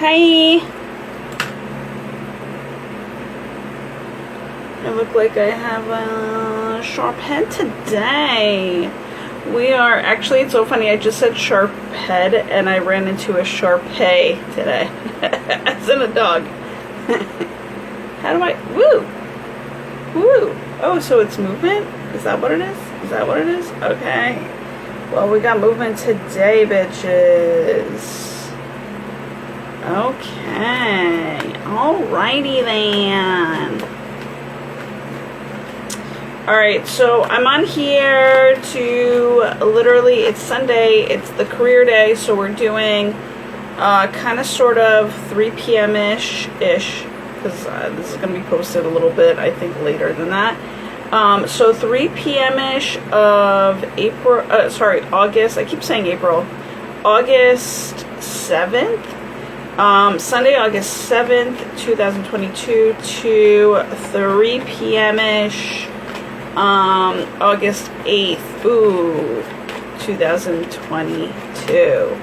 Hi. I look like I have a sharp head today. We are, actually, it's so funny, I just said sharp head and I ran into a Sharpay today. As in a dog. How do I, woo! Woo! Oh, so it's movement? Is that what it is? Is that what it is? Okay. Well, we got movement today, bitches. Okay. Alrighty then. Alright, so I'm on here to literally, it's Sunday, it's the career day, so we're doing kind of sort of 3 p.m.-ish, because this is going to be posted a little bit, I think, later than that. So 3 p.m.-ish of August, I keep saying April, August 7th, Sunday, August 7th, 2022 to 3 p.m.-ish, August 8th, 2022.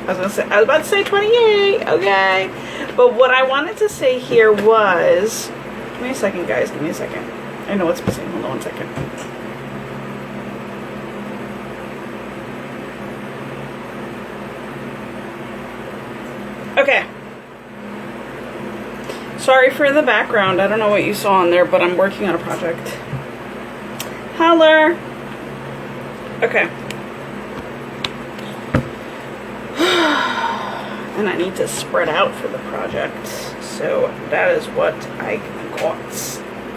I was about to say 28, okay. But what I wanted to say here was, give me a second, guys, give me a second. I know what's missing, hold on 1 second. Okay. Sorry for the background, I don't know what you saw on there, but I'm working on a project. Holler. Okay. And I need to spread out for the project. So that is what I got.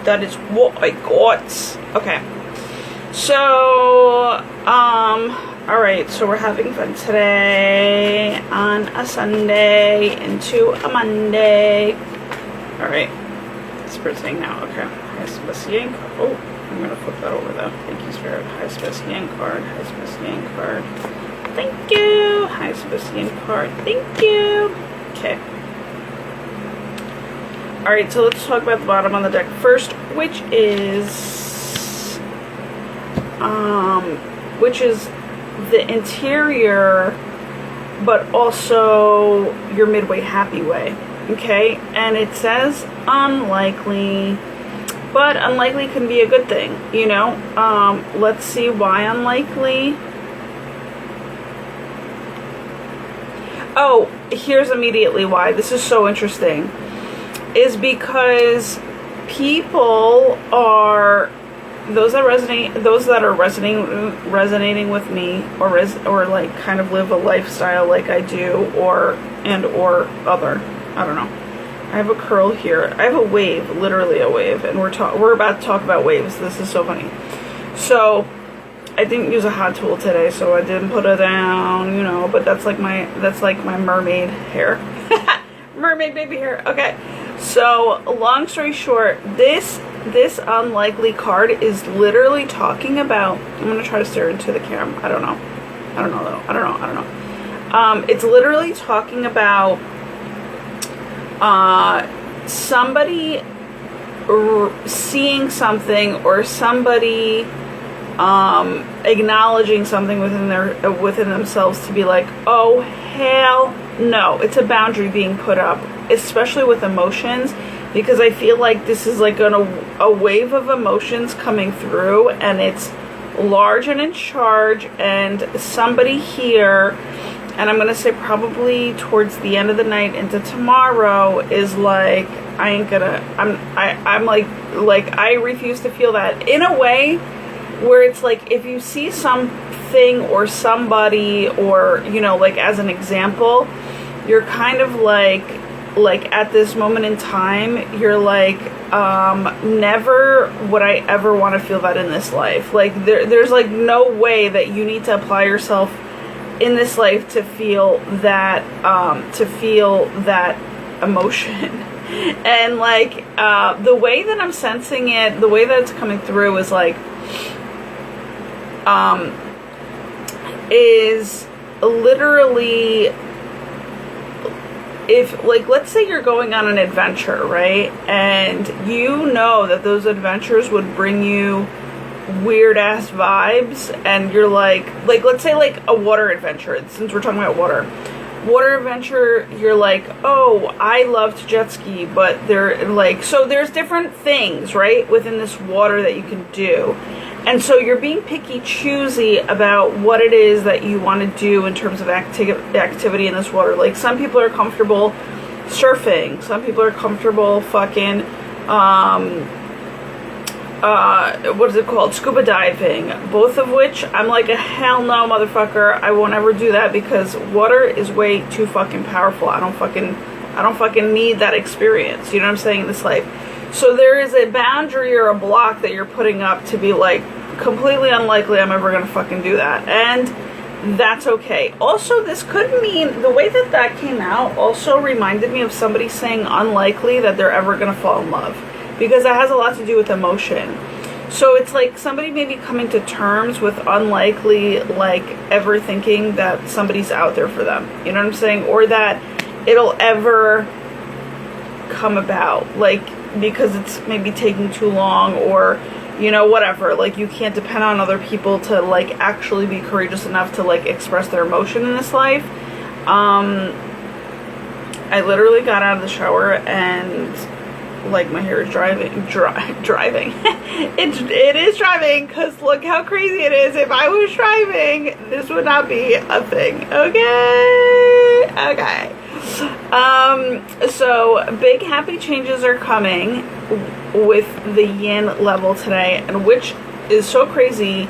That is what I got. Okay. So, alright, so we're having fun today on a Sunday into a Monday. Alright. Spirit's saying now. Okay. High yank. Oh, I'm going to flip that over though. Thank you, Spirit. High yank card. High yank card. Thank you. High yank card. Thank you. Okay. Alright, so let's talk about the bottom on the deck first, which is the interior, but also your midway happy way. Okay, and it says unlikely, but unlikely can be a good thing, you know. Let's see why unlikely. Oh, here's immediately why. This is so interesting. Is because people are those that are resonating with me, or like kind of live a lifestyle like I do, or other. I don't know. I have a curl here. I have a wave, literally a wave, and we're about to talk about waves. This is so funny. So I didn't use a hot tool today, so I didn't put it down, you know. But that's like my mermaid hair, mermaid baby hair. Okay. So long story short, this unlikely card is literally talking about. I'm gonna try to stare into the camera. I don't know though. It's literally talking about somebody seeing something, or somebody acknowledging something within themselves to be like, oh hell no. It's a boundary being put up, especially with emotions, because I feel like this is like a wave of emotions coming through, and it's large and in charge, and somebody here, and I'm gonna say probably towards the end of the night into tomorrow, is like, I'm like I refuse to feel that, in a way where it's like, if you see something or somebody, or, you know, like as an example, you're kind of like at this moment in time, you're like, never would I ever want to feel that in this life. Like there's like no way that you need to apply yourself in this life to feel that emotion. And like the way that I'm sensing it, the way that it's coming through is like is literally, if, like, let's say you're going on an adventure, right? And you know that those adventures would bring you weird ass vibes, and you're like let's say like a water adventure, since we're talking about water. water adventure, you're like, oh, I love to jet ski, but they're like, so there's different things, right, within this water that you can do. And so you're being picky, choosy about what it is that you want to do in terms of activity in this water. Like, some people are comfortable surfing, some people are comfortable fucking, what is it called? Scuba diving. Both of which I'm like, a hell no, motherfucker. I won't ever do that because water is way too fucking powerful. I don't fucking need that experience. You know what I'm saying? In this life. So there is a boundary or a block that you're putting up to be like, completely unlikely I'm ever gonna fucking do that. And that's okay. Also, this could mean, the way that that came out also reminded me of somebody saying unlikely that they're ever gonna fall in love. Because that has a lot to do with emotion. So it's like somebody maybe coming to terms with unlikely, like, ever thinking that somebody's out there for them. You know what I'm saying? Or that it'll ever come about. Like, because it's maybe taking too long, or, you know, whatever. Like, you can't depend on other people to, like, actually be courageous enough to, like, express their emotion in this life. I literally got out of the shower and, like, my hair is driving. It is driving, because look how crazy it is. If I was driving, this would not be a thing. Okay. So big happy changes are coming with the yin level today, and which is so crazy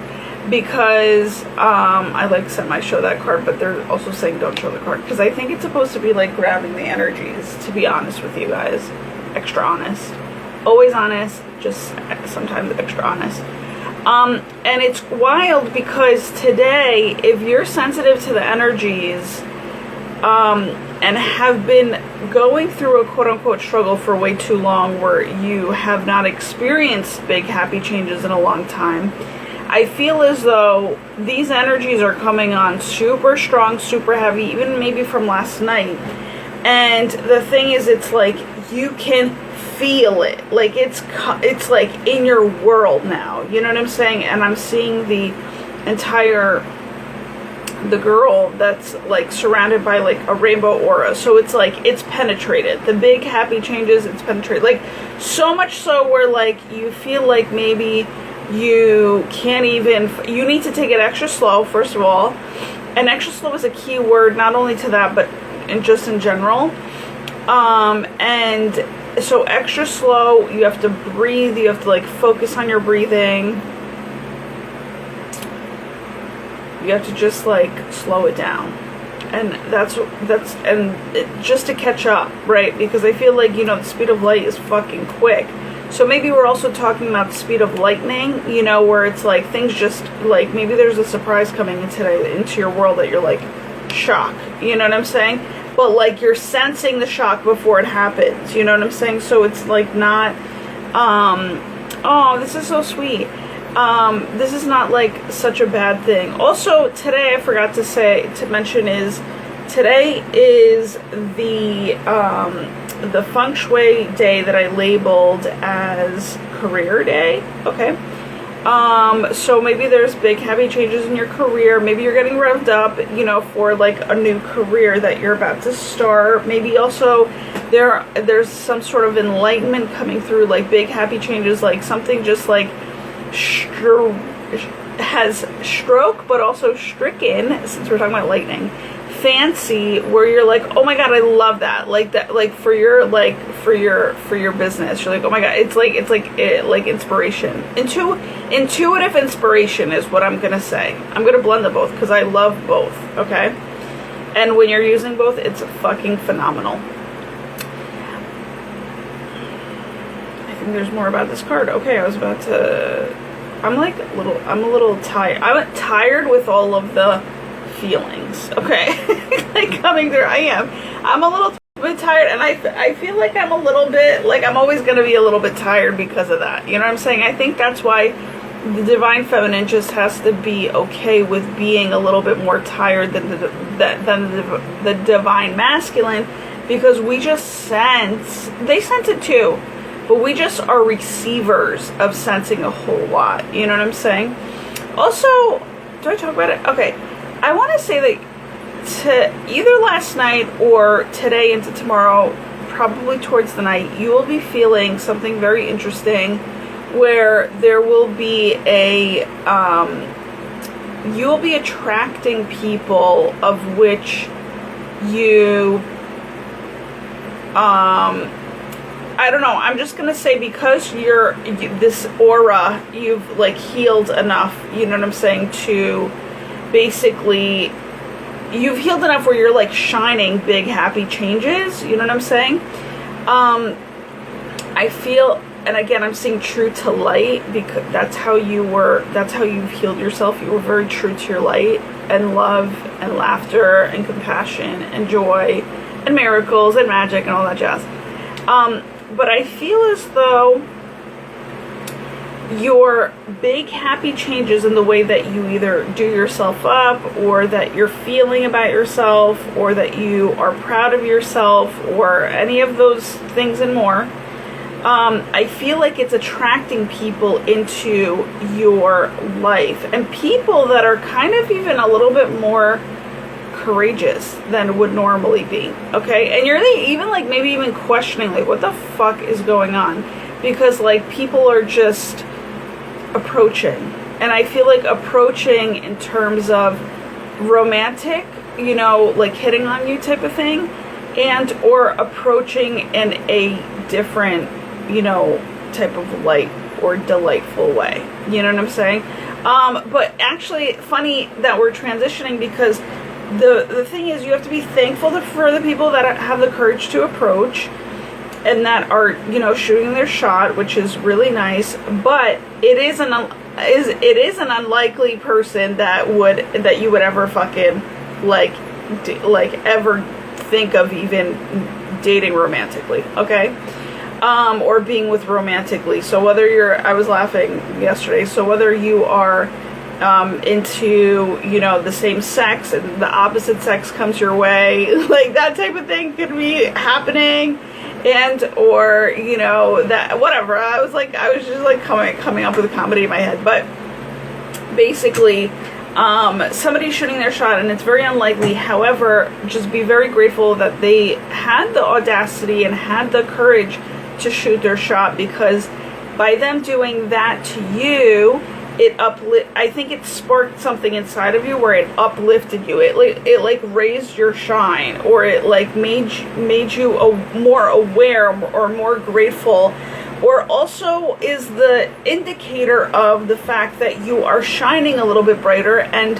because I like semi-show that card, but they're also saying don't show the card, because I think it's supposed to be like grabbing the energies, to be honest with you guys. Extra honest, always honest, just sometimes extra honest. And it's wild because today, if you're sensitive to the energies and have been going through a quote-unquote struggle for way too long, where you have not experienced big happy changes in a long time, I feel as though these energies are coming on super strong, super heavy, even maybe from last night. And the thing is, it's like you can feel it, like it's like in your world now, you know what I'm saying? And I'm seeing the girl that's like surrounded by like a rainbow aura, so it's like it's penetrated the big happy changes. It's penetrated, like, so much so where like you feel like maybe you can't even, you need to take it extra slow, first of all. And extra slow is a key word, not only to that, but just in general. And so extra slow, you have to breathe, you have to like focus on your breathing. You have to just like slow it down. And just to catch up, right? Because I feel like, you know, the speed of light is fucking quick. So maybe we're also talking about the speed of lightning, you know, where it's like things just like, maybe there's a surprise coming in today into your world that you're like, shock, you know what I'm saying? But like you're sensing the shock before it happens, you know what I'm saying? So it's like not, oh, this is so sweet. This is not like such a bad thing. Also today, I forgot to mention, is today is the feng shui day that I labeled as career day. Okay. So maybe there's big heavy changes in your career. Maybe you're getting revved up, you know, for like a new career that you're about to start. Maybe also there's some sort of enlightenment coming through, like big happy changes, like something just like has stroke, but also stricken, since we're talking about lightning, fancy, where you're like, oh my god, I love that, like that, like for your business, you're like, oh my god, it's like inspiration, intuitive inspiration is what I'm gonna say. I'm gonna blend the both because I love both. Okay, and when you're using both, it's fucking phenomenal. I think there's more about this card. Okay, I'm a little tired. I went tired with all of the feelings, okay? Like coming through. I'm a little bit tired, and I feel like I'm a little bit, like I'm always going to be a little bit tired because of that, you know what I'm saying? I think that's why the divine feminine just has to be okay with being a little bit more tired than the divine masculine, because we just sense, they sense it too, but we just are receivers of sensing a whole lot, you know what I'm saying? Also, do I talk about it? Okay, I want to say that to either last night or today into tomorrow, probably towards the night, you will be feeling something very interesting where there will be you will be attracting people of which you, I don't know, I'm just gonna say, because this aura, you've like healed enough, you know what I'm saying, to basically, you've healed enough where you're like shining big happy changes, you know what I'm saying? I feel, and again, I'm seeing true to light, because that's how you've healed yourself. You were very true to your light, and love, and laughter, and compassion, and joy, and miracles, and magic, and all that jazz. But I feel as though your big happy changes in the way that you either do yourself up, or that you're feeling about yourself, or that you are proud of yourself, or any of those things and more, I feel like it's attracting people into your life, and people that are kind of even a little bit more courageous than would normally be, okay? And you're even like maybe even questioning like, what the fuck is going on? Because like people are just approaching, and I feel like approaching in terms of romantic, you know, like hitting on you type of thing, and or approaching in a different, you know, type of light or delightful way, you know what I'm saying? But actually funny that we're transitioning, because the thing is, you have to be thankful for the people that have the courage to approach and that are, you know, shooting their shot, which is really nice. But it is an unlikely person that you would ever fucking like ever think of even dating romantically, okay? Or being with romantically. So whether I was laughing yesterday, so whether you are into, you know, the same sex, and the opposite sex comes your way, like that type of thing could be happening, and or, you know, that whatever. I was just like coming up with a comedy in my head, but basically somebody shooting their shot, and it's very unlikely. However, just be very grateful that they had the audacity and had the courage to shoot their shot, because by them doing that to you, I think it sparked something inside of you where it uplifted you. It like raised your shine, or it like made you more aware or more grateful, or also is the indicator of the fact that you are shining a little bit brighter, and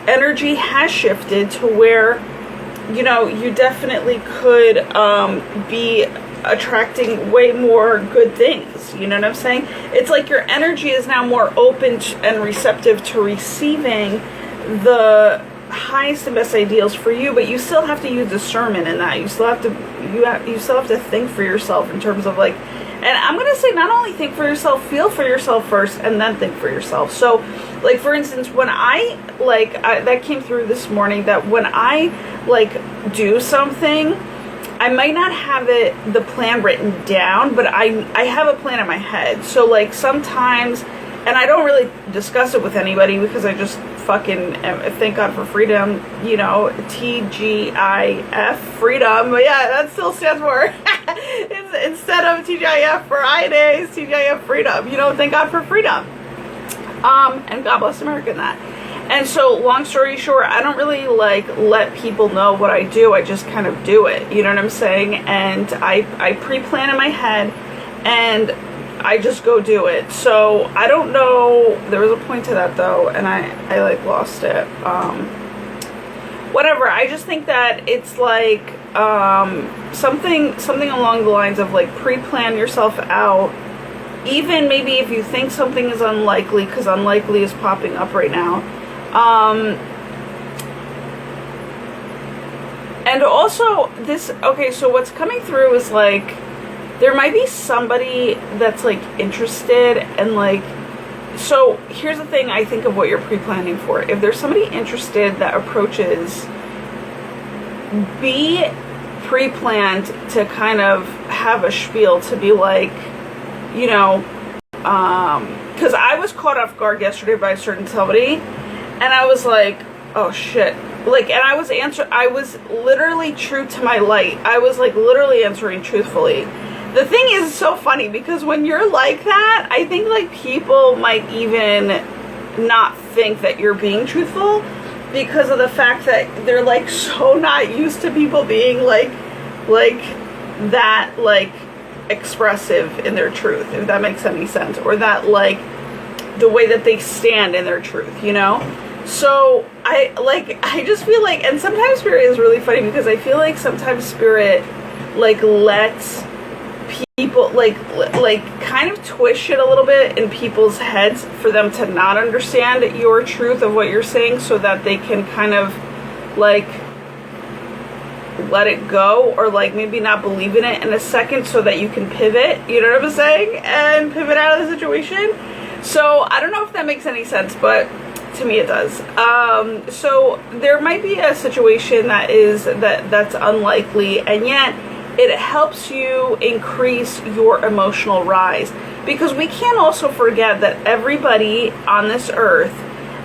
energy has shifted to where, you know, you definitely could be attracting way more good things, you know what I'm saying? It's like your energy is now more open and receptive to receiving the highest and best ideals for you, but you still have to use discernment in that. You still have to think for yourself in terms of like, and I'm gonna say, not only think for yourself, feel for yourself first, and then think for yourself. So like, for instance, when that came through this morning, that when I like do something, I might not have the plan written down, but I have a plan in my head. So like sometimes, and I don't really discuss it with anybody, because I just fucking thank God for freedom, you know, TGIF, freedom. But yeah, that still stands for instead of TGIF Fridays, TGIF freedom, you know, thank God for freedom. And God bless America in that. And so, long story short, I don't really like let people know what I do. I just kind of do it. You know what I'm saying? And I pre-plan in my head, and I just go do it. So I don't know. There was a point to that though, and I like lost it. Whatever. I just think that it's like something along the lines of like pre-plan yourself out. Even maybe if you think something is unlikely, because unlikely is popping up right now. And also this, okay, so what's coming through is like, there might be somebody that's like interested, and like, so here's the thing, I think of what you're pre-planning for. If there's somebody interested that approaches, be pre-planned to kind of have a spiel to be like, you know, because I was caught off guard yesterday by a certain somebody, and I was like, oh shit, like, and I was literally true to my light. I was like literally answering truthfully. The thing is so funny because when you're like that, I think like people might even not think that you're being truthful because of the fact that they're like so not used to people being like that, like expressive in their truth, if that makes any sense, or that like the way that they stand in their truth, you know? So I just feel like, and sometimes spirit is really funny because I feel like sometimes spirit like lets people like kind of twist shit a little bit in people's heads for them to not understand your truth of what you're saying, so that they can kind of like let it go, or like maybe not believe in it in a second, so that you can pivot, you know what I'm saying, and pivot out of the situation. So I don't know if that makes any sense, but to me it does. So there might be a situation that's unlikely, and yet it helps you increase your emotional rise, because we can't also forget that everybody on this earth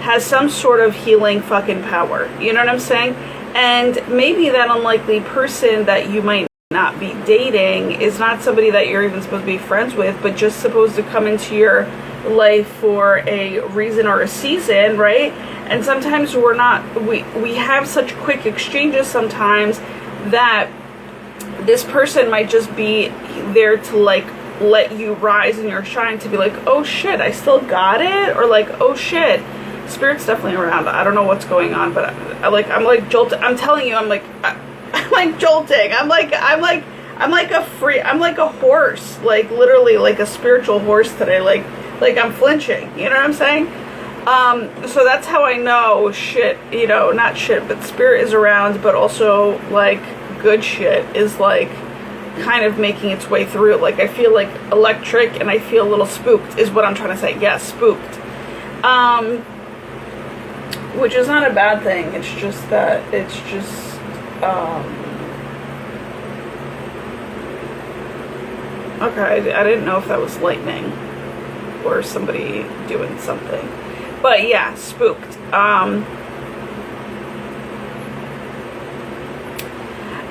has some sort of healing fucking power, you know what I'm saying? And maybe that unlikely person that you might not be dating is not somebody that you're even supposed to be friends with, but just supposed to come into your life for a reason or a season, right? And sometimes we have such quick exchanges sometimes that this person might just be there to like let you rise in your shine, to be like, oh shit, I still got it, or like, oh shit, spirit's definitely around. I don't know what's going on, but I'm like jolting. I'm telling you, I'm like jolting. I'm like a horse, like literally like a spiritual horse today. Like I'm flinching. You know what I'm saying? So that's how I know shit. You know, not shit, but spirit is around, but also like good shit is like kind of making its way through. Like I feel like electric, and I feel a little spooked is what I'm trying to say. Yes, spooked. Which is not a bad thing. It's just that okay, I didn't know if that was lightning or somebody doing something, but yeah, spooked.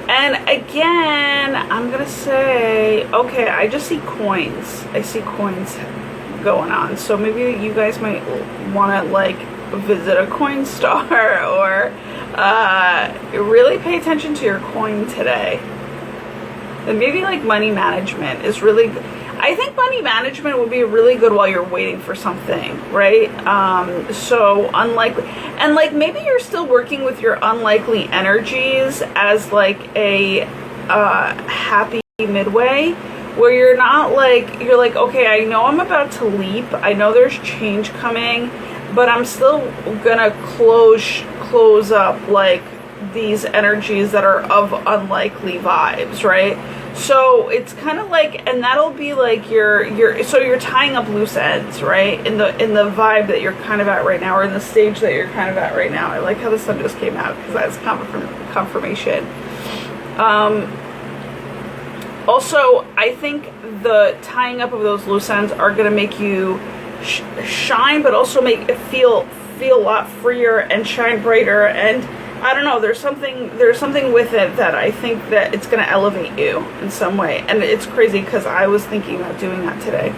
And again, I'm gonna say, okay, I just see coins. I see coins going on, so maybe you guys might want to like visit a coin store, or really pay attention to your coin today. And maybe like money management is really, I think money management would be really good while you're waiting for something, right? So unlikely, and like maybe you're still working with your unlikely energies as like a happy midway, where you're not like, you're like, okay, I know I'm about to leap, I know there's change coming, but I'm still gonna close up like these energies that are of unlikely vibes, right? So it's kind of like, and that'll be like so you're tying up loose ends, right? In the vibe that you're kind of at right now, or in the stage that you're kind of at right now. I like how the sun just came out, because that's confirmation. Also, I think the tying up of those loose ends are gonna make you shine, but also make it feel a lot freer and shine brighter. And I don't know, there's something with it that I think that it's going to elevate you in some way. And it's crazy because I was thinking about doing that today.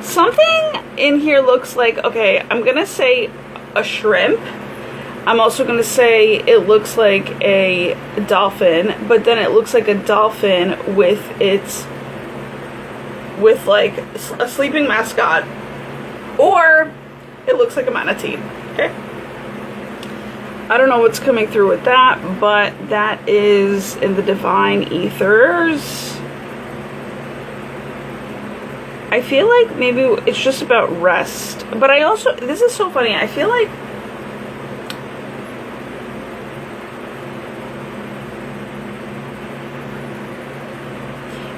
Something in here looks like, okay, I'm going to say a shrimp. I'm also going to say it looks like a dolphin, but then it looks like a dolphin with like a sleeping mascot, or it looks like a manatee. Okay, I don't know what's coming through with that, but that is in the divine ethers. I feel like maybe it's just about rest, but I also, this is so funny, I feel like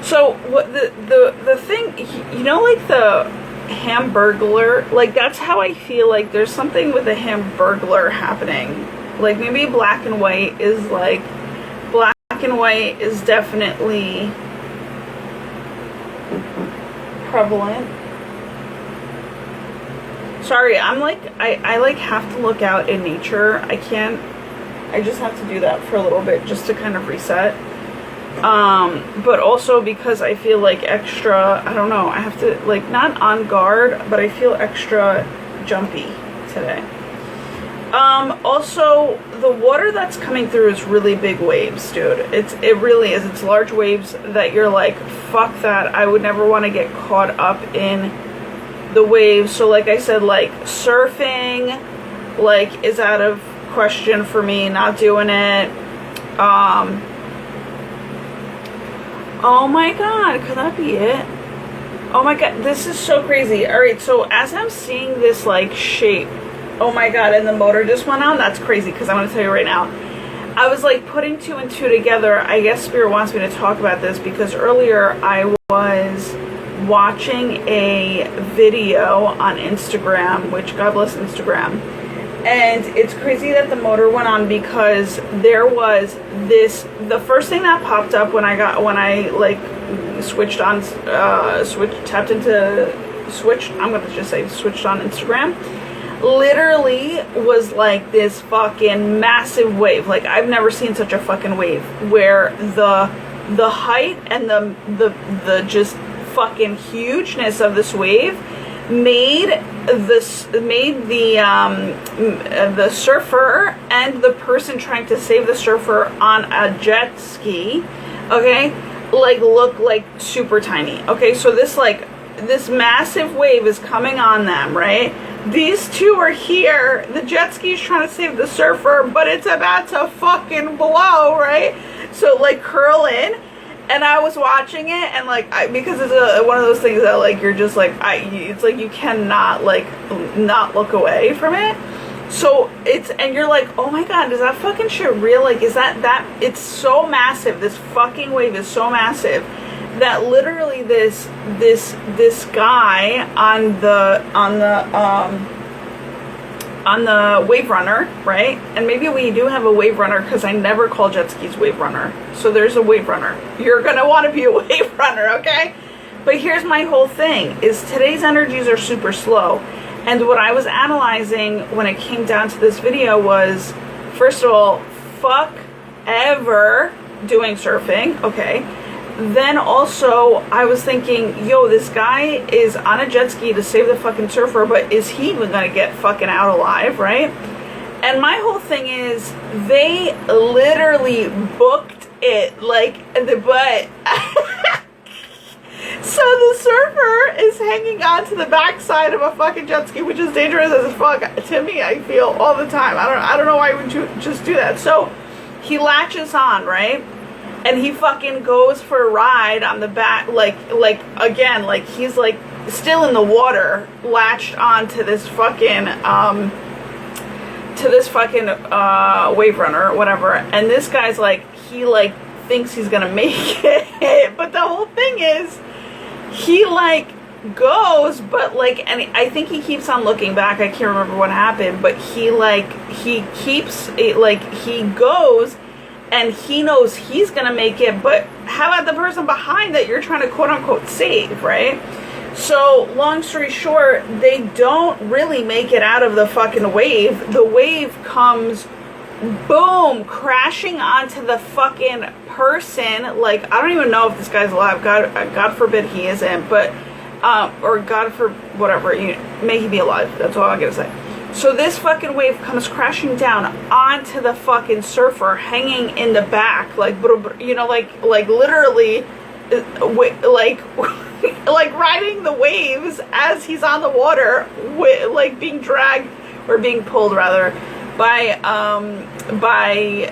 so what the thing, you know, like the Hamburglar, like that's how I feel like there's something with the Hamburglar happening. Like maybe black and white is definitely prevalent. Sorry, I'm like, I like have to look out in nature. I can't, I just have to do that for a little bit just to kind of reset. But also because I feel like extra, I don't know, I have to, like, not on guard, but I feel extra jumpy today. Also, the water that's coming through is really big waves, dude. It really is. It's large waves that you're like, fuck that. I would never want to get caught up in the waves. So like I said, like surfing, like, is out of question for me. Not doing it. Oh my god, could that be it? Oh my god, this is so crazy. Alright, so as I'm seeing this like shape, oh my god, and the motor just went on, that's crazy, because I'm going to tell you right now. I was like putting 2 and 2 together. I guess Spirit wants me to talk about this because earlier I was watching a video on Instagram, which God bless Instagram. And it's crazy that the motor went on because there was this, the first thing that popped up when I like switched on, switched on Instagram, literally was like this fucking massive wave. Like, I've never seen such a fucking wave where the height and the just fucking hugeness of this wave made the surfer and the person trying to save the surfer on a jet ski, okay, like look like super tiny. Okay, so this massive wave is coming on them, right? These two are here, the jet ski is trying to save the surfer, but it's about to fucking blow, right? So like curl in. And I was watching it, and like, because it's one of those things that like you're just like, it's like you cannot like not look away from it. So and you're like, oh my god, is that fucking shit real? Like, is that it's so massive. This fucking wave is so massive that literally this guy on the wave runner, right? And maybe we do have a wave runner because I never call jet skis wave runner. So there's a wave runner. You're gonna want to be a wave runner, okay? But here's my whole thing, is today's energies are super slow. And what I was analyzing when it came down to this video was, first of all, fuck ever doing surfing, okay? Then also, I was thinking, yo, this guy is on a jet ski to save the fucking surfer, but is he even gonna get fucking out alive, right? And my whole thing is, they literally booked it, like, but so the surfer is hanging on to the backside of a fucking jet ski, which is dangerous as fuck. To me, I feel all the time. I don't know why would you just do that. So he latches on, right? And he fucking goes for a ride on the back, like again, like he's like still in the water, latched on to this fucking wave runner or whatever. And this guy's like, he like thinks he's gonna make it, but the whole thing is, he like goes, but like, and I think he keeps on looking back. I can't remember what happened, but he keeps it, like he goes. And he knows he's gonna make it, but how about the person behind that you're trying to quote unquote save, right? So long story short, they don't really make it out of the fucking wave. The wave comes, boom, crashing onto the fucking person. Like, I don't even know if this guy's alive. God forbid he isn't, but or God for whatever, may he be alive. That's all I'm gonna say. So this fucking wave comes crashing down onto the fucking surfer, hanging in the back, like, you know, like literally, like riding the waves as he's on the water, like being dragged, or being pulled rather, by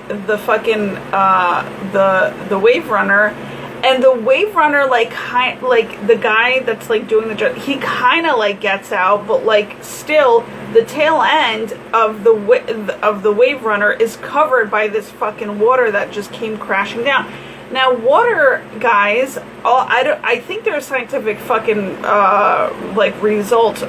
the fucking the wave runner. And the wave runner, like the guy that's like doing the jet, he kind of like gets out, but like still the tail end of the wave runner is covered by this fucking water that just came crashing down. Now, water, guys, I think there's scientific fucking like result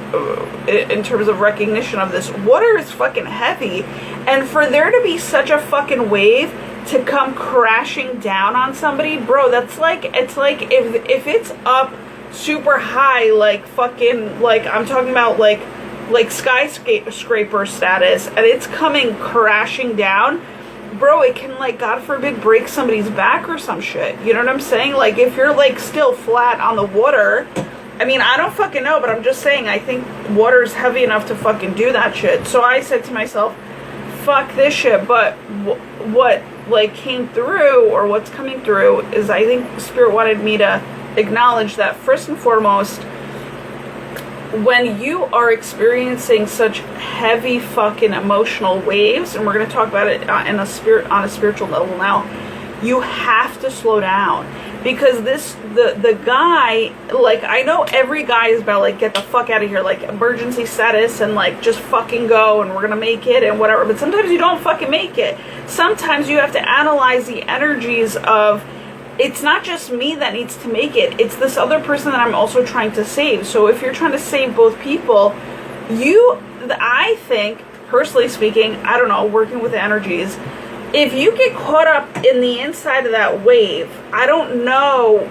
in terms of recognition of this. Water is fucking heavy, and for there to be such a fucking wave to come crashing down on somebody, bro, that's like, it's like if it's up super high, like fucking, like I'm talking about like like skyscraper status, and it's coming crashing down, bro, it can, like, God forbid, break somebody's back or some shit. You know what I'm saying? Like, if you're, like, still flat on the water, I mean, I don't fucking know, but I'm just saying, I think water's heavy enough to fucking do that shit. So I said to myself, fuck this shit. But what, like, came through, or what's coming through, is I think Spirit wanted me to acknowledge that, first and foremost, when you are experiencing such heavy fucking emotional waves, and we're going to talk about it on a spiritual level now, you have to slow down. Because the guy, like, I know every guy is about, like, get the fuck out of here, like, emergency status, and, like, just fucking go, and we're gonna make it, and whatever. But sometimes you don't fucking make it. Sometimes you have to analyze the energies of, it's not just me that needs to make it, it's this other person that I'm also trying to save. So if you're trying to save both people, I think, personally speaking, I don't know, working with the energies, if you get caught up in the inside of that wave, I don't know,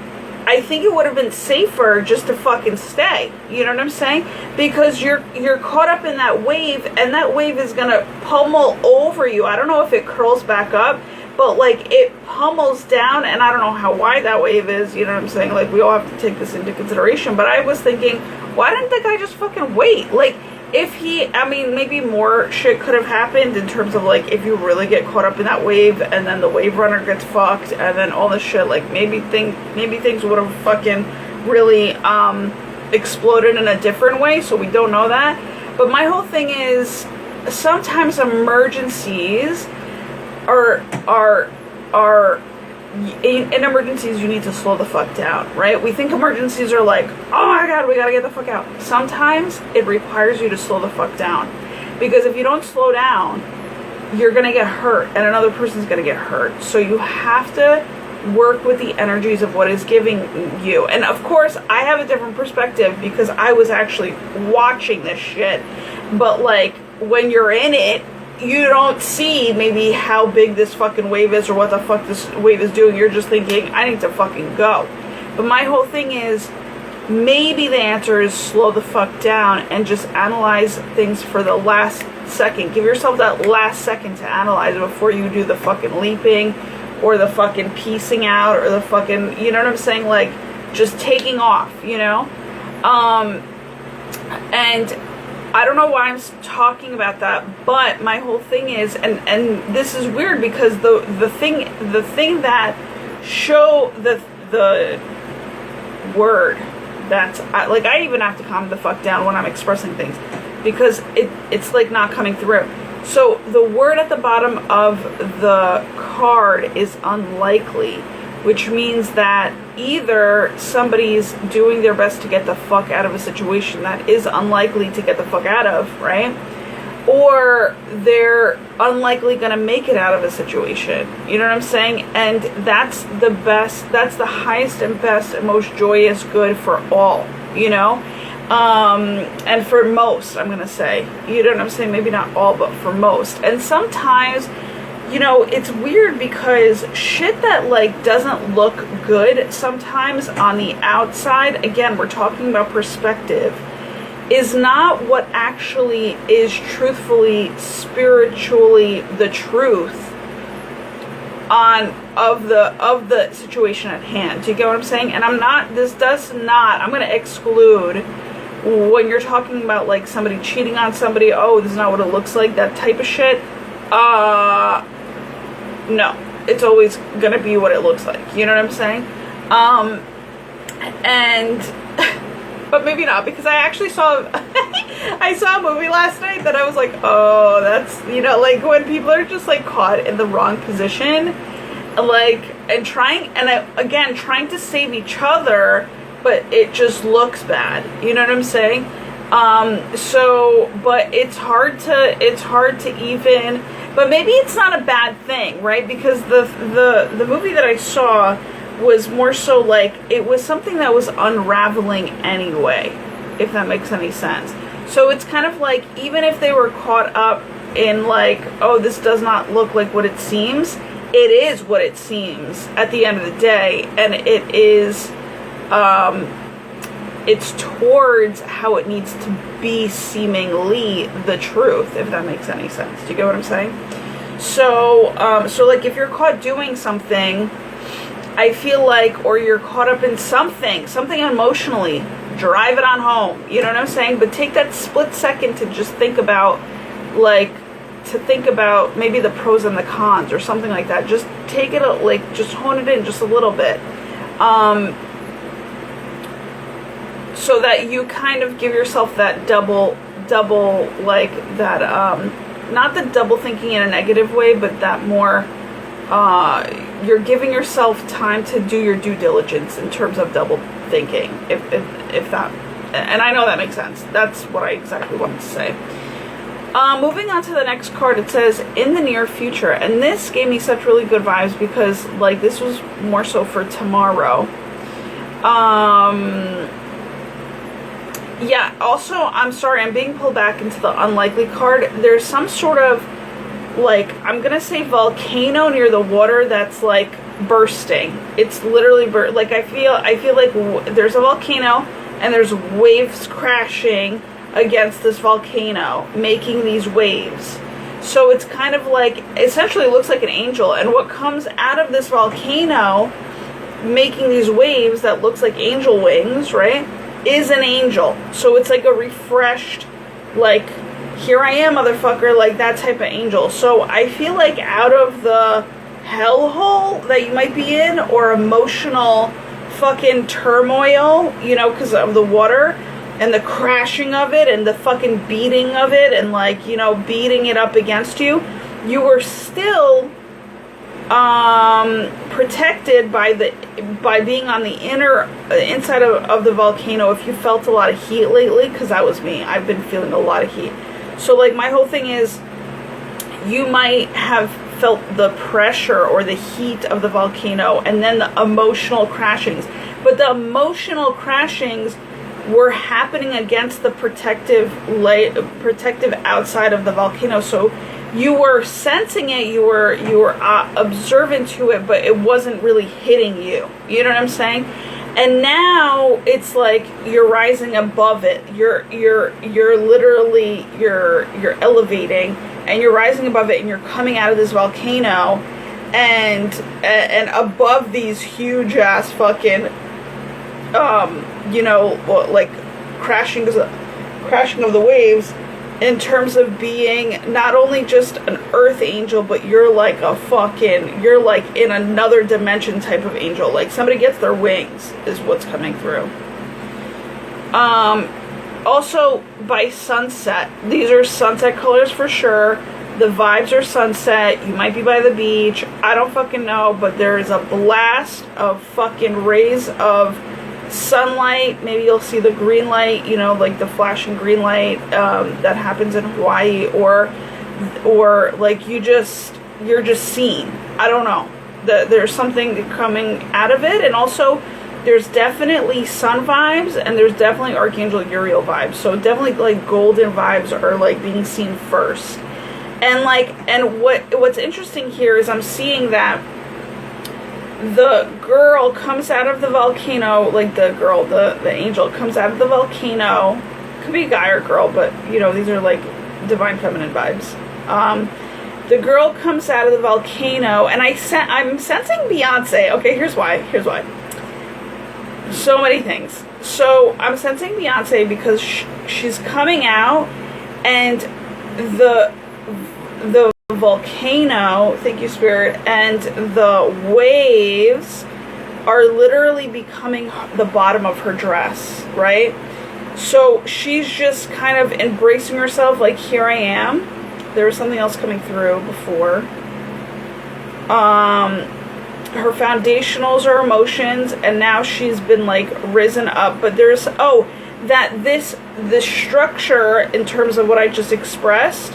I think it would have been safer just to fucking stay. You know what I'm saying? Because you're caught up in that wave, and that wave is gonna pummel over you. I don't know if it curls back up, but, like, it pummels down, and I don't know how wide that wave is, you know what I'm saying? Like, we all have to take this into consideration. But I was thinking, why didn't the guy just fucking wait? Like, if he, I mean, maybe more shit could have happened in terms of, like, if you really get caught up in that wave, and then the wave runner gets fucked, and then all this shit, like, maybe things would have fucking really exploded in a different way, so we don't know that. But my whole thing is, sometimes emergencies are in emergencies, you need to slow the fuck down, right? We think emergencies are like, oh my god, we gotta get the fuck out. Sometimes it requires you to slow the fuck down, because if you don't slow down, you're gonna get hurt, and another person's gonna get hurt. So you have to work with the energies of what is giving you. And of course, I have a different perspective because I was actually watching this shit. But, like, when you're in it, you don't see maybe how big this fucking wave is or what the fuck this wave is doing. You're just thinking, I need to fucking go. But my whole thing is, maybe the answer is slow the fuck down and just analyze things for the last second. Give yourself that last second to analyze before you do the fucking leaping or the fucking piecing out or the fucking, you know what I'm saying? Like, just taking off, you know? And I don't know why I'm talking about that, but my whole thing is, and this is weird because the thing that show the word that's, like, I even have to calm the fuck down when I'm expressing things because it's like not coming through. So the word at the bottom of the card is unlikely, which means that either somebody's doing their best to get the fuck out of a situation that is unlikely to get the fuck out of, right? Or they're unlikely gonna make it out of a situation. You know what I'm saying? And that's the best, that's the highest and best and most joyous good for all, you know? And for most, I'm gonna say. You know what I'm saying? Maybe not all, but for most. And sometimes, you know, it's weird because shit that, like, doesn't look good sometimes on the outside, again, we're talking about perspective, is not what actually is truthfully, spiritually the truth of the situation at hand. Do you get what I'm saying? And I'm going to exclude when you're talking about, like, somebody cheating on somebody, oh, this is not what it looks like, that type of shit. No, it's always gonna be what it looks like. You know what I'm saying? But maybe not, because I actually saw I saw a movie last night that I was like, oh, that's, you know, like, when people are just, like, caught in the wrong position, like, and trying to save each other, but it just looks bad. You know what I'm saying? But it's hard to even. But maybe it's not a bad thing, right? Because the movie that I saw was more so like, it was something that was unraveling anyway, if that makes any sense. So it's kind of like, even if they were caught up in, like, oh, this does not look like what it seems, it is what it seems at the end of the day, and it is, it's towards how it needs to be, seemingly the truth, if that makes any sense. Do you get what I'm saying? So like if you're caught doing something, I feel like, or you're caught up in something emotionally, drive it on home. You know what I'm saying? But take that split second to just think about, maybe the pros and the cons or something like that. Just take it, just hone it in just a little bit. So that you kind of give yourself that double, like that, not the double thinking in a negative way, but that more, you're giving yourself time to do your due diligence in terms of double thinking, if that, and I know that makes sense. That's what I exactly wanted to say. Moving on to the next card, it says, in the near future, and this gave me such really good vibes because, like, this was more so for tomorrow. Yeah, also, I'm sorry, I'm being pulled back into the unlikely card. There's some sort of, like, I'm gonna say volcano near the water that's, like, bursting. It's literally, like, I feel like there's a volcano and there's waves crashing against this volcano, making these waves. So it's kind of like, essentially looks like an angel, and what comes out of this volcano making these waves that looks like angel wings, right, is an angel. So it's like a refreshed, like, here I am, motherfucker, like that type of angel. So I feel like out of the hellhole that you might be in, or emotional fucking turmoil, you know, because of the water and the crashing of it and the fucking beating of it and, like, you know, beating it up against you, you were still protected by being on the inside of the volcano. If you felt a lot of heat lately, because that was me, I've been feeling a lot of heat. So, like, my whole thing is, you might have felt the pressure or the heat of the volcano and then the emotional crashings, but the emotional crashings were happening against the protective outside of the volcano. So you were sensing it, you were observant to it, but it wasn't really hitting you. You know what I'm saying? And now it's like you're rising above it. You're literally you're elevating, and you're rising above it, and you're coming out of this volcano, and above these huge ass fucking you know, like crashing of the waves, in terms of being not only just an earth angel, but you're like you're like in another dimension type of angel. Like somebody gets their wings is what's coming through. Also by sunset, these are sunset colors for sure. The vibes are sunset. You might be by the beach, I don't fucking know, but there is a blast of fucking rays of sunlight. Maybe you'll see the green light, you know, like the flashing green light that happens in Hawaii, or like you're just seen. I don't know. There's something coming out of it, and also there's definitely sun vibes, and there's definitely Archangel Uriel vibes. So definitely like golden vibes are like being seen first. And what's interesting here is I'm seeing that the girl comes out of the volcano, like the angel comes out of the volcano. Could be a guy or girl, but you know, these are like divine feminine vibes. The girl comes out of the volcano, and I'm sensing Beyonce. Okay, here's why. So many things. So I'm sensing Beyonce because she's coming out, and the volcano, thank you Spirit, and the waves are literally becoming the bottom of her dress, right? So she's just kind of embracing herself, like, here I am. There was something else coming through before. Her foundationals are emotions, and now she's been like risen up, but there's this structure in terms of what I just expressed.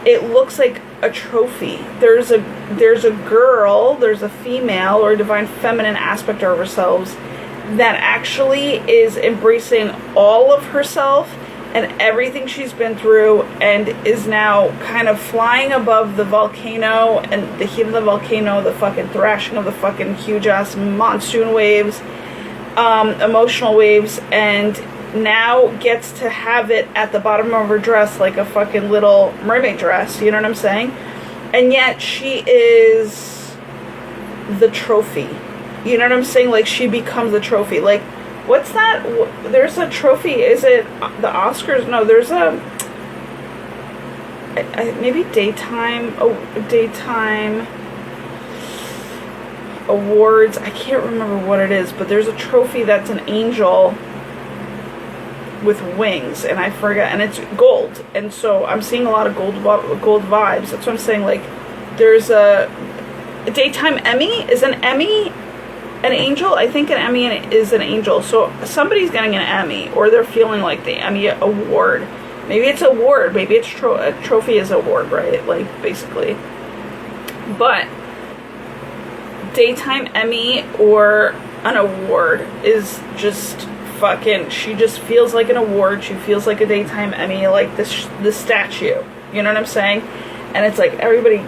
It looks like a trophy. There's a girl, there's a female or divine feminine aspect of ourselves that actually is embracing all of herself and everything she's been through, and is now kind of flying above the volcano and the heat of the volcano, the fucking thrashing of the fucking huge ass monsoon waves, emotional waves, and now gets to have it at the bottom of her dress like a fucking little mermaid dress, you know what I'm saying? And yet she is the trophy, you know what I'm saying? Like, she becomes the trophy. Like, what's that? There's a trophy, is it the Oscars? No, there's a maybe daytime awards, I can't remember what it is, but there's a trophy that's an angel with wings, and I forget, and it's gold, and so I'm seeing a lot of gold vibes. That's what I'm saying. Like, there's a daytime Emmy. Is an Emmy an angel? I think an Emmy is an angel, so somebody's getting an Emmy, or they're feeling like the Emmy award. Maybe it's award, maybe it's a trophy is award, right? Like, basically. But daytime Emmy or an award is just fucking, she just feels like an award. She feels like a daytime Emmy, like the statue, you know what I'm saying? And it's like, everybody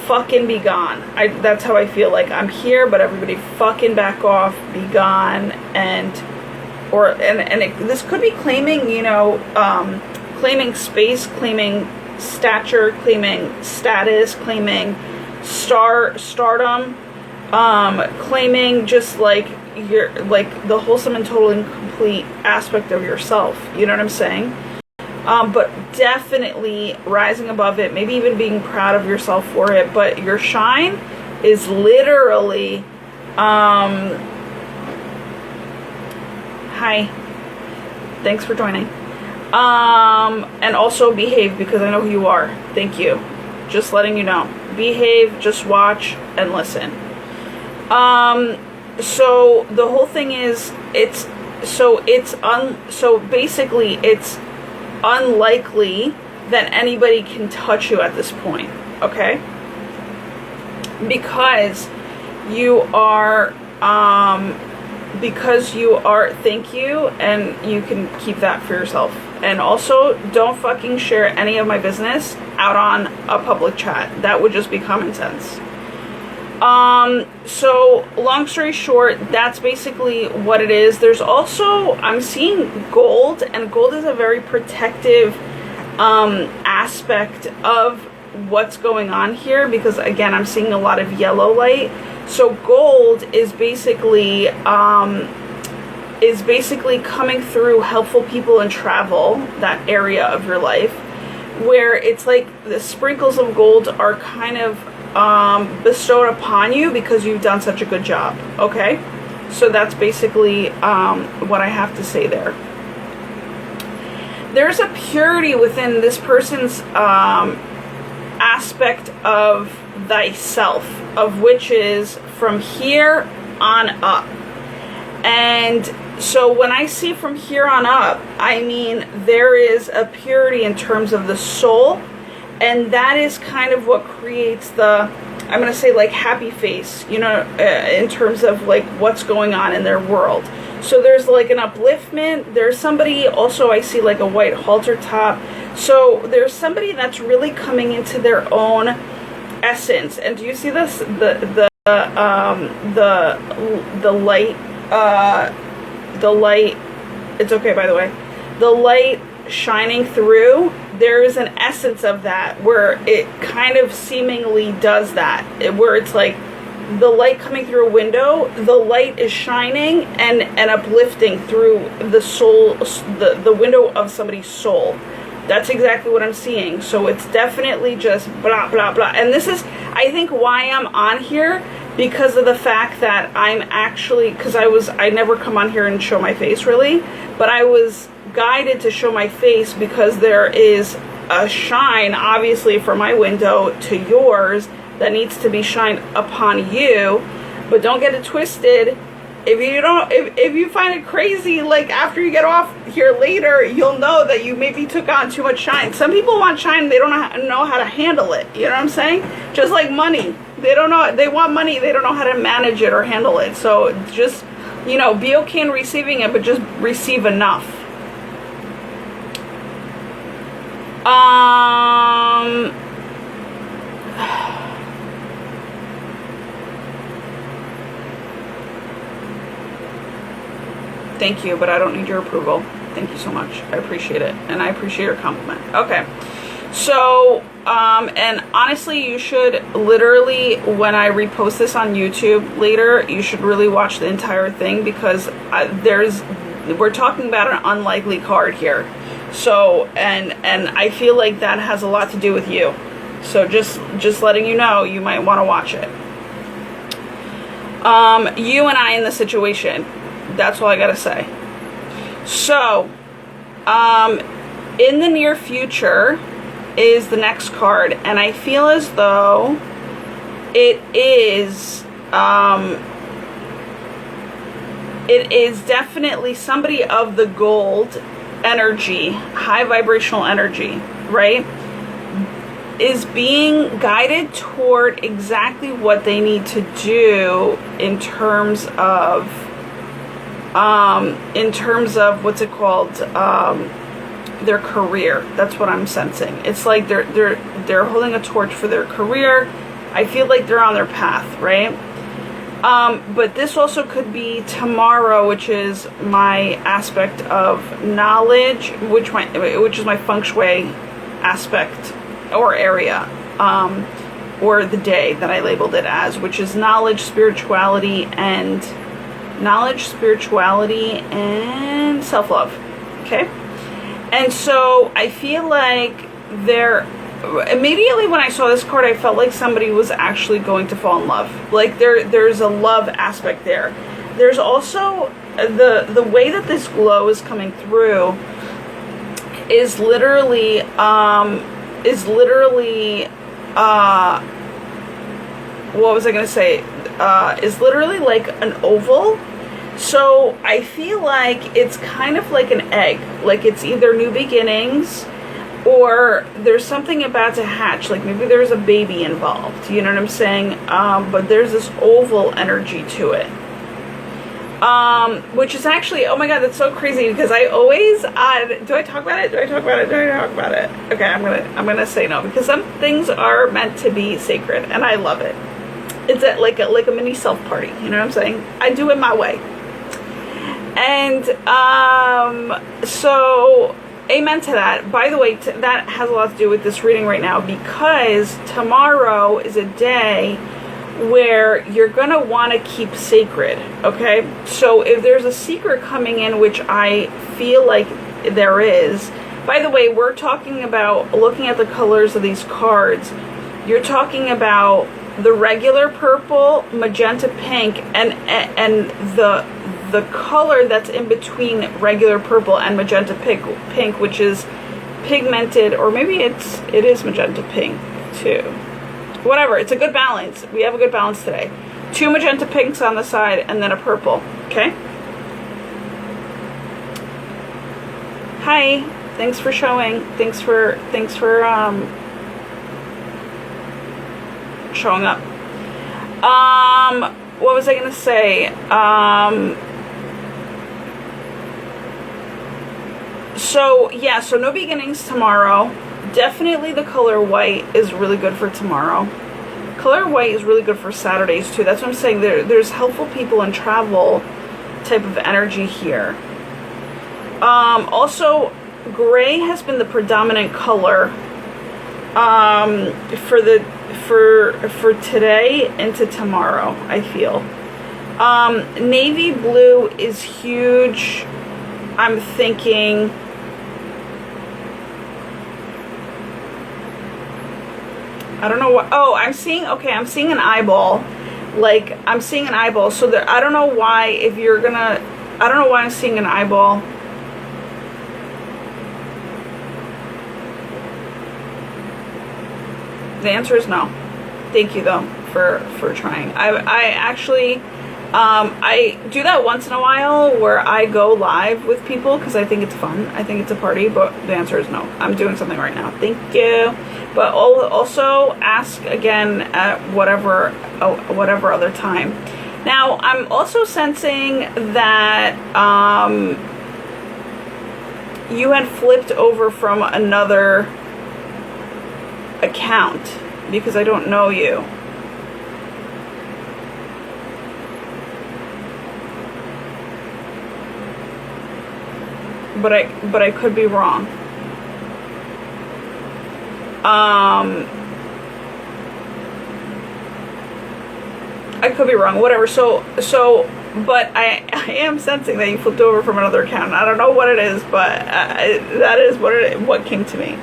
fucking be gone. That's how I feel. Like, I'm here, but everybody fucking back off, be gone. And this could be claiming, you know, claiming space, claiming stature, claiming status, claiming stardom, claiming just like your, like, the wholesome and total and complete aspect of yourself, you know what I'm saying? But definitely rising above it, maybe even being proud of yourself for it. But your shine is literally, hi, thanks for joining. And also behave, because I know who you are. Thank you. Just letting you know. Behave, just watch and listen. So the whole thing is, so basically it's unlikely that anybody can touch you at this point, okay? Because you are, thank you, and you can keep that for yourself. And also, don't fucking share any of my business out on a public chat. That would just be common sense. So long story short, that's basically what it is. There's also, I'm seeing gold, and gold is a very protective aspect of what's going on here, because again, I'm seeing a lot of yellow light. So gold is basically coming through helpful people and travel, that area of your life, where it's like the sprinkles of gold are kind of bestowed upon you because you've done such a good job, okay? So that's basically what I have to say there. There's a purity within this person's aspect of thyself, of which is from here on up. And so when I see from here on up, I mean there is a purity in terms of the soul. And that is kind of what creates the, I'm going to say, like, happy face, you know, in terms of, like, what's going on in their world. So there's, like, an upliftment. There's somebody, also I see, like, a white halter top. So there's somebody that's really coming into their own essence. And do you see this? The light, it's okay, by the way. The light shining through, there is an essence of that where it kind of seemingly does that, where it's like the light coming through a window, the light is shining and uplifting through the soul, the window of somebody's soul. That's exactly what I'm seeing. So it's definitely just blah blah blah. And this is, I think, why I'm on here, because of the fact that I'm actually, because I never come on here and show my face really, but I was guided to show my face because there is a shine, obviously, from my window to yours that needs to be shined upon you. But don't get it twisted. If you find it crazy, like, after you get off here later, you'll know that you maybe took on too much shine. Some people want shine, they don't know how to handle it. You know what I'm saying? Just like money. They don't know, they want money, they don't know how to manage it or handle it. So just, you know, be okay in receiving it, but just receive enough. Thank you, but I don't need your approval. Thank you so much. I appreciate it. And I appreciate your compliment. Okay. So, and honestly, you should literally, when I repost this on YouTube later, you should really watch the entire thing, because we're talking about an unlikely card here. So, and I feel like that has a lot to do with you. So just letting you know, you might want to watch it. You and I in the situation. That's all I gotta say. So, in the near future is the next card, and I feel as though it is definitely somebody of the gold energy, high vibrational energy, right? Is being guided toward exactly what they need to do in terms of what's it called, their career. That's what I'm sensing. It's like they're holding a torch for their career. I feel like they're on their path, right? But this also could be tomorrow, which is my aspect of knowledge, which is my feng shui aspect or area, or the day that I labeled it as, which is knowledge, spirituality, and self-love. Okay? And so I feel like immediately when I saw this card, I felt like somebody was actually going to fall in love. Like there's a love aspect there. There's also the way that this glow is coming through is literally what was I going to say? Is literally like an oval. So I feel like it's kind of like an egg. Like it's either new beginnings, or there's something about to hatch. Like maybe there's a baby involved. You know what I'm saying? But there's this oval energy to it. Which is actually, oh my god, that's so crazy, because I always, do I talk about it? Okay, I'm gonna say no, because some things are meant to be sacred, and I love it. It's like a mini self party, you know what I'm saying? I do it my way. And, so, amen to that. By the way, that has a lot to do with this reading right now, because tomorrow is a day where you're going to want to keep sacred, okay? So if there's a secret coming in, which I feel like there is, by the way, we're talking about looking at the colors of these cards. You're talking about the regular purple, magenta pink, and the color that's in between regular purple and magenta pink, which is pigmented, or maybe it is magenta pink too. Whatever, it's a good balance. We have a good balance today. 2 magenta pinks on the side and then a purple, okay? Hi, thanks for showing. Thanks for showing up. What was I gonna say? So yeah, so no beginnings tomorrow. Definitely the color white is really good for tomorrow. Color white is really good for Saturdays too. That's what I'm saying. There's helpful people and travel type of energy here. Also, gray has been the predominant color for today into tomorrow, I feel. Navy blue is huge. I'm thinking I don't know what. Oh, I'm seeing an eyeball. Like, I'm seeing an eyeball. So there, I don't know why, I don't know why I'm seeing an eyeball. The answer is no. Thank you, though, for trying. I actually, I do that once in a while where I go live with people because I think it's fun. I think it's a party, but the answer is no. I'm doing something right now. Thank you. But also ask again at whatever other time. Now, I'm also sensing that you had flipped over from another account because I don't know you. but I could be wrong. I could be wrong. Whatever. But I am sensing that you flipped over from another account. I don't know what it is, but that is what came to me.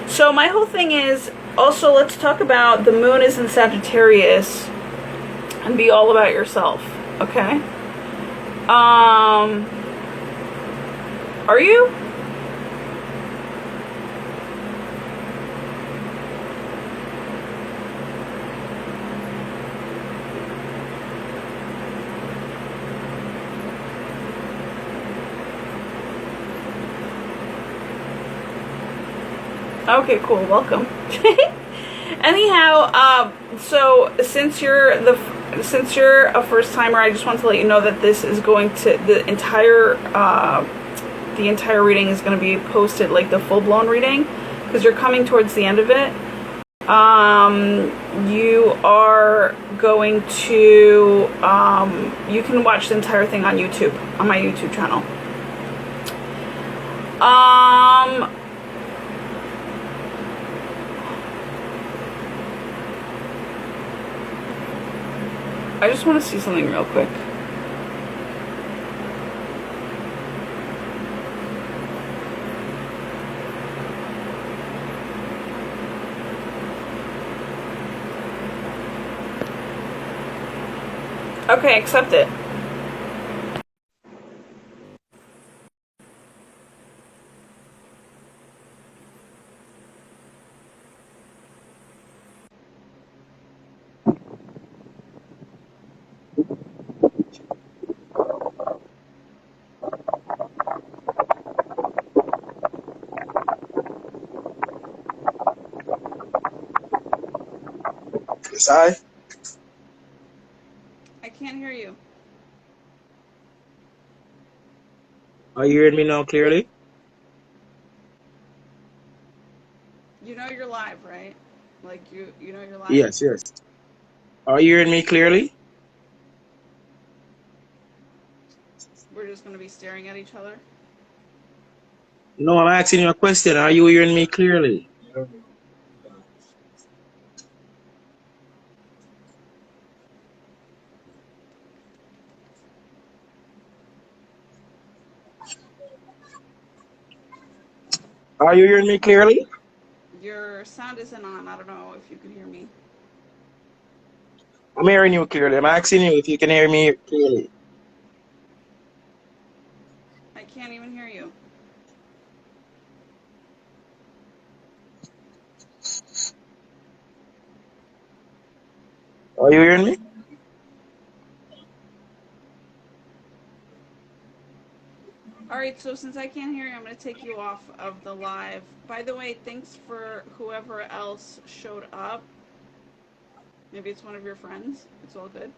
So my whole thing is also, let's talk about the moon is in Sagittarius and be all about yourself. Okay. Are you? Okay, cool. Welcome. Anyhow, so since you're a first timer, I just want to let you know that this is going to the entire reading is going to be posted, like the full blown reading, because you're coming towards the end of it. You are going to you can watch the entire thing on YouTube, on my YouTube channel. I just want to see something real quick. Okay, accept it. Hi. I can't hear you. Are you hearing me now clearly? You know you're live, right? Like you know you're live? Yes, yes. Are you hearing me clearly? We're just going to be staring at each other. No, I'm asking you a question. Are you hearing me clearly? Are you hearing me clearly? Your sound isn't on. I don't know if you can hear me. I'm hearing you clearly. I'm asking you if you can hear me clearly. I can't even hear you. Are you hearing me? Alright, so since I can't hear you, I'm going to take you off of the live. By the way, thanks for whoever else showed up. Maybe it's one of your friends. It's all good.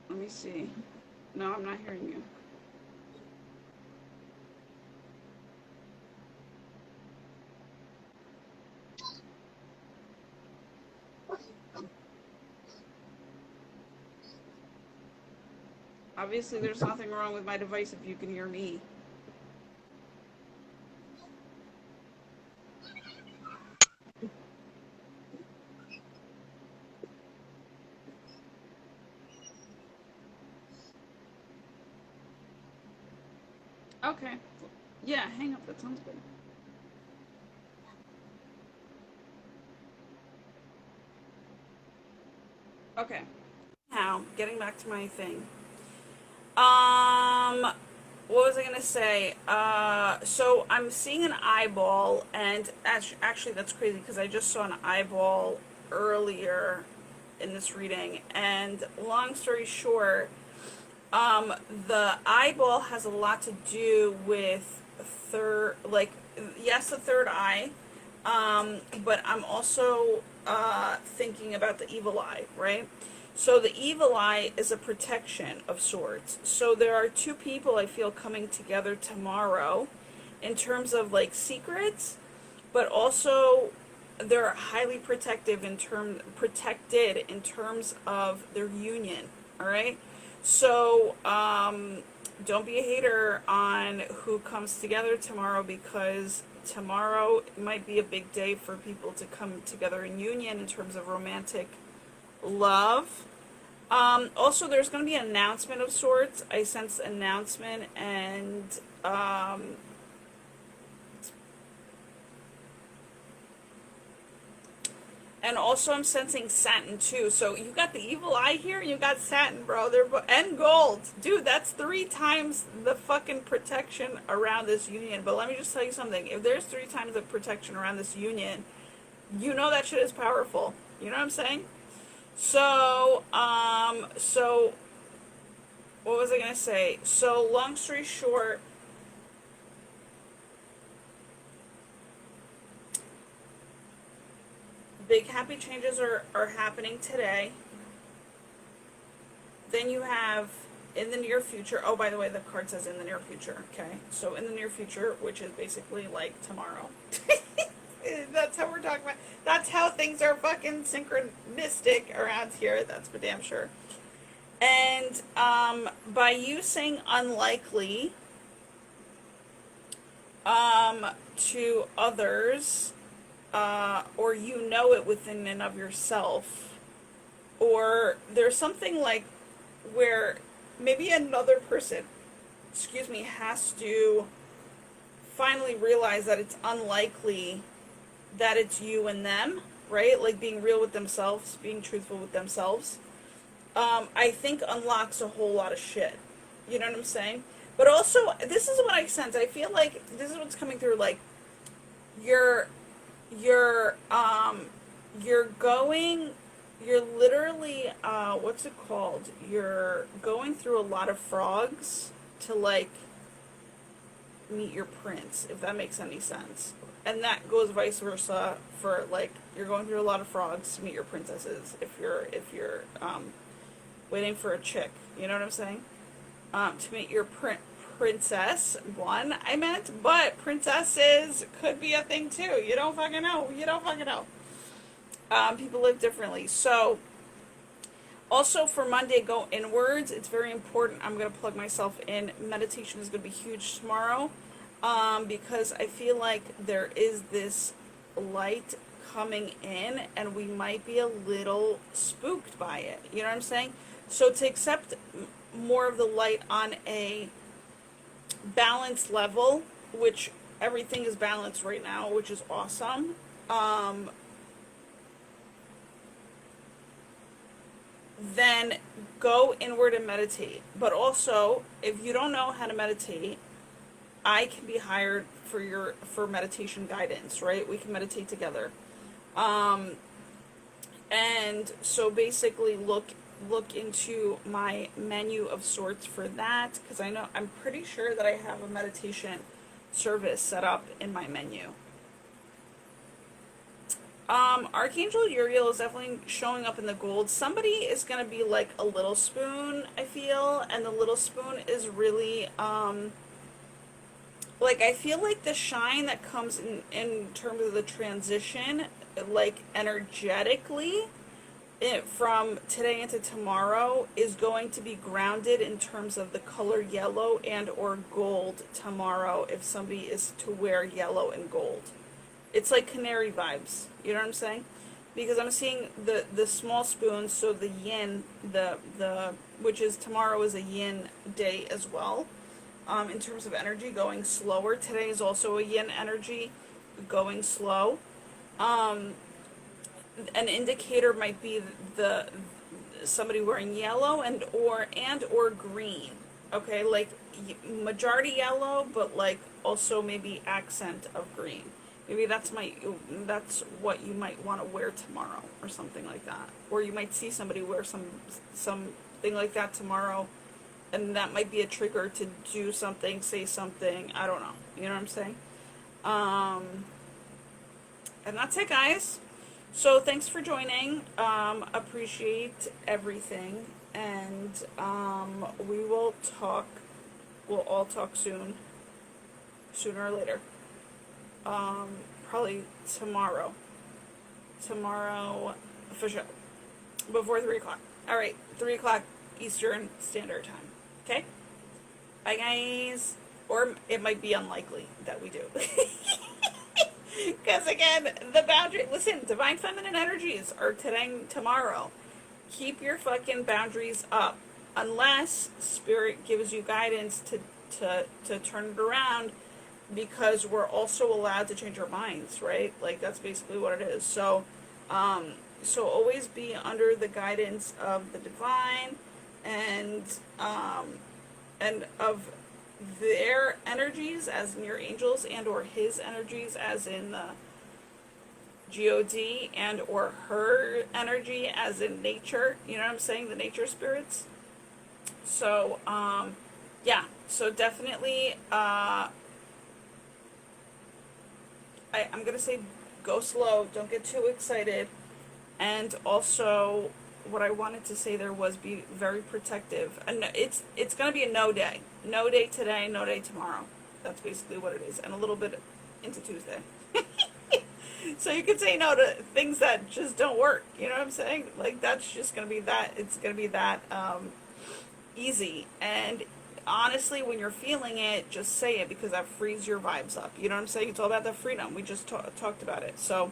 Let me see. No, I'm not hearing you. Obviously, there's nothing wrong with my device if you can hear me. Okay. Yeah, hang up. That sounds good. Okay. Now, getting back to my thing. What was I gonna say? So I'm seeing an eyeball, and actually that's crazy because I just saw an eyeball earlier in this reading. And long story short, the eyeball has a lot to do with yes, the third eye, but I'm also thinking about the evil eye, right? So the evil eye is a protection of sorts. So there are two people I feel coming together tomorrow in terms of like secrets, but also they're highly protected in terms of their union, all right? So, don't be a hater on who comes together tomorrow, because tomorrow might be a big day for people to come together in union in terms of romantic love. Also, there's going to be an announcement of sorts. I sense announcement, and also I'm sensing satin too. So you got the evil eye here, and you got satin, bro. And gold, dude. That's 3 times the fucking protection around this union. But let me just tell you something. If there's 3 times the protection around this union, you know that shit is powerful. You know what I'm saying? So, what was I gonna say? So, long story short, big happy changes are happening today. Then you have in the near future. Oh, by the way, the card says in the near future. Okay, so in the near future, which is basically like tomorrow. That's how we're talking about. That's how things are fucking synchronistic around here. That's for damn sure. And by you saying unlikely to others, or you know it within and of yourself, or there's something like where maybe another person, excuse me, has to finally realize that it's unlikely that it's you and them, right? Like being real with themselves, being truthful with themselves. I think unlocks a whole lot of shit. You know what I'm saying? But also, this is what I sense. I feel like this is what's coming through. Like you're going, you're literally, what's it called? You're going through a lot of frogs to like meet your prince, if that makes any sense. And that goes vice versa for like you're going through a lot of frogs to meet your princesses if you're waiting for a chick. You know what I'm saying? To meet your princess, one I meant, but princesses could be a thing too. You don't fucking know. You don't fucking know. People live differently. So, also for Monday, go inwards. It's very important. I'm going to plug myself in. Meditation is going to be huge tomorrow, because I feel like there is this light coming in, and we might be a little spooked by it. You know what I'm saying? So to accept more of the light on a balanced level, which everything is balanced right now, which is awesome. Then go inward and meditate. But also, if you don't know how to meditate, I can be hired for meditation guidance, right? We can meditate together. And so basically look into my menu of sorts for that, because I'm pretty sure that I have a meditation service set up in my menu. Archangel Uriel is definitely showing up in the gold. Somebody is going to be like a little spoon, I feel, and the little spoon is really, like, I feel like the shine that comes in terms of the transition, like, energetically, from today into tomorrow, is going to be grounded in terms of the color yellow and or gold tomorrow, if somebody is to wear yellow and gold. It's like canary vibes, you know what I'm saying? Because I'm seeing the small spoon, so the yin, the which is tomorrow is a yin day as well. In terms of energy, going slower. Today is also a yin energy, going slow. An indicator might be the somebody wearing yellow and or green. Okay, like majority yellow, but like also maybe accent of green. Maybe that's what you might want to wear tomorrow, or something like that. Or you might see somebody wear something like that tomorrow, and that might be a trigger to do something, say something. I don't know. You know what I'm saying? And that's it, guys. So thanks for joining. Appreciate everything, and we will talk. We'll all talk soon, sooner or later. Probably tomorrow. Tomorrow, for sure. Before 3 o'clock. Alright, 3 o'clock. Eastern Standard Time. Okay? Bye, guys. Or it might be unlikely that we do. Because again, the boundary. Listen, divine feminine energies are today, tomorrow. Keep your fucking boundaries up, unless spirit gives you guidance to turn it around, because we're also allowed to change our minds, right? Like that's basically what it is. So, so always be under the guidance of the divine, and of their energies, as in your angels, and or his energies, as in the God, and or her energy, as in nature. You know what I'm saying? The nature spirits. So, yeah. So definitely, I'm gonna say go slow. Don't get too excited. And also, what I wanted to say there was be very protective. And it's gonna be a no day. No day today, no day tomorrow. That's basically what it is. And a little bit into Tuesday. So you can say no to things that just don't work. You know what I'm saying? Like that's just gonna be that. It's gonna be that easy. And honestly, when you're feeling it, just say it, because that frees your vibes up. You know what I'm saying? It's all about the freedom. We just talked about it. So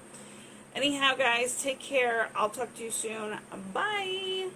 anyhow, guys, take care. I'll talk to you soon. Bye.